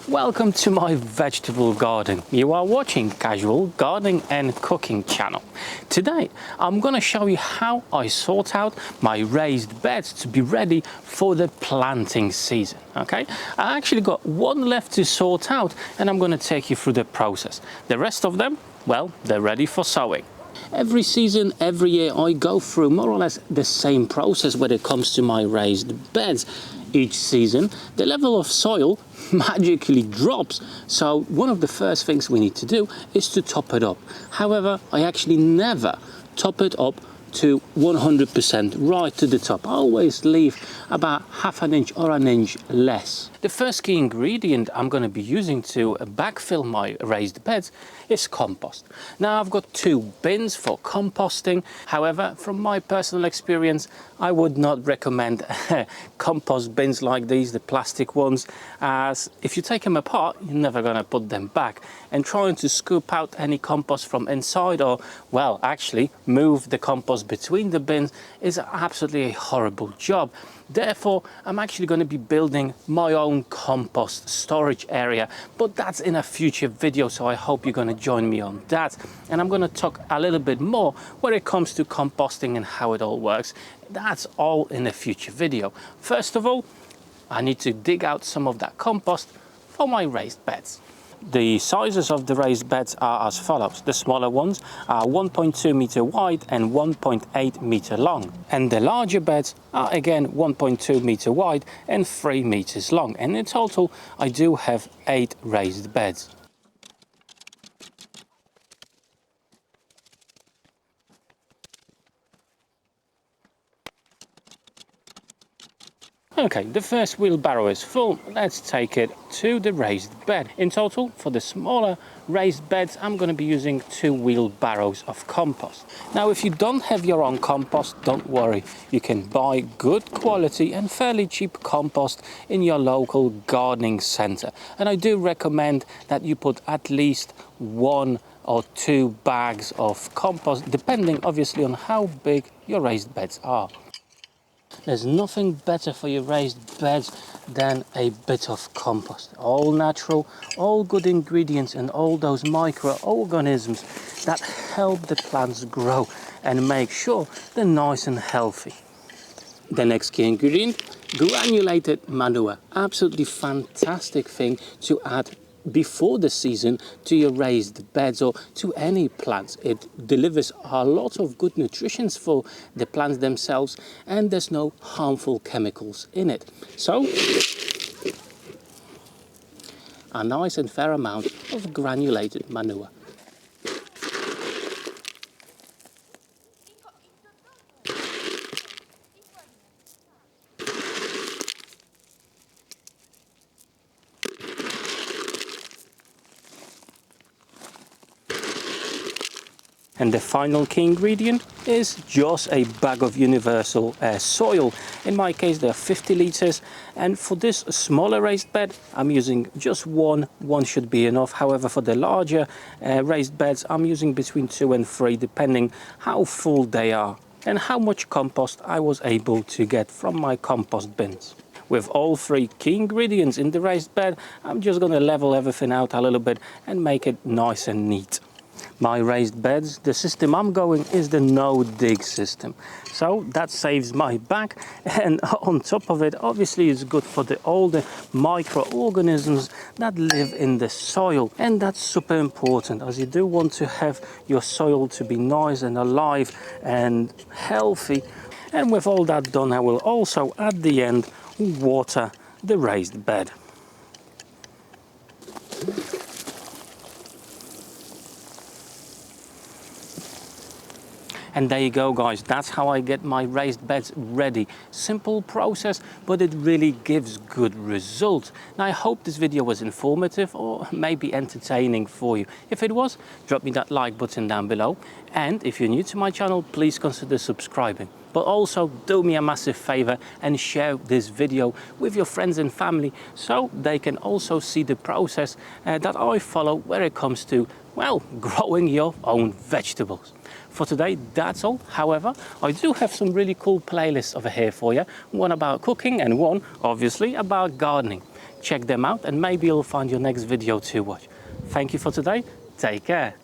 Welcome to my vegetable garden. You are watching Casual Gardening and Cooking channel. Today I'm going to show you how I sort out my raised beds to be ready for the planting season. Okay, I actually got one left to sort out and I'm going to take you through the process. The rest of them, well, they're ready for sowing. Every season, every year, I go through more or less the same process when it comes to my raised beds. Each season, the level of soil magically drops. So one of the first things we need to do is to top it up. However, I actually never top it up to 100% right to the top. I always leave about half an inch or an inch less. The first key ingredient I'm going to be using to backfill my raised beds is compost. Now I've got 2 bins for composting. However, from my personal experience, I would not recommend compost bins like these, the plastic ones, as if you take them apart, you're never going to put them back. And trying to scoop out any compost from inside, or well, actually move the compost between the bins, is absolutely a horrible job. Therefore, I'm actually going to be building my own compost storage area, but that's in a future video, so I hope you're going to join me on that. And I'm going to talk a little bit more when it comes to composting and how it all works. That's all in a future video. First of all, I need to dig out some of that compost for my raised beds. The sizes of the raised beds are as follows. The smaller ones are 1.2 meter wide and 1.8 meter long. And the larger beds are again 1.2 meter wide and 3 meters long. And in total, I do have 8 raised beds. Okay, the first wheelbarrow is full. Let's take it to the raised bed. In total, for the smaller raised beds, I'm going to be using 2 wheelbarrows of compost. Now, if you don't have your own compost, don't worry. You can buy good quality and fairly cheap compost in your local gardening center. And I do recommend that you put at least 1 or 2 bags of compost, depending obviously on how big your raised beds are. There's nothing better for your raised beds than a bit of compost. All natural, all good ingredients and all those microorganisms that help the plants grow and make sure they're nice and healthy. The next key ingredient, granulated manure. Absolutely fantastic thing to add before the season to your raised beds or to any plants. It delivers a lot of good nutrition for the plants themselves and there's no harmful chemicals in it. So a nice and fair amount of granulated manure. And the final key ingredient is just a bag of universal soil. In my case, there are 50 liters. And for this smaller raised bed, I'm using just one. One should be enough. However, for the larger raised beds, I'm using between 2 and 3, depending how full they are and how much compost I was able to get from my compost bins. With all 3 key ingredients in the raised bed, I'm just going to level everything out a little bit and make it nice and neat. My raised beds, the system I'm going is the no-dig system. So that saves my back, and on top of it, obviously it's good for all the microorganisms that live in the soil. And that's super important, as you do want to have your soil to be nice and alive and healthy. And with all that done, I will also at the end water the raised bed. And there you go, guys, that's how I get my raised beds ready. Simple process, but it really gives good results. Now, I hope this video was informative or maybe entertaining for you. If it was, drop me that like button down below. And if you're new to my channel, please consider subscribing. but also do me a massive favor and share this video with your friends and family so they can also see the process that I follow when it comes to, well, growing your own vegetables. For today, that's all. However, I do have some really cool playlists over here for you. One about cooking and one, obviously, about gardening. Check them out and maybe you'll find your next video to watch. Thank you for today. Take care.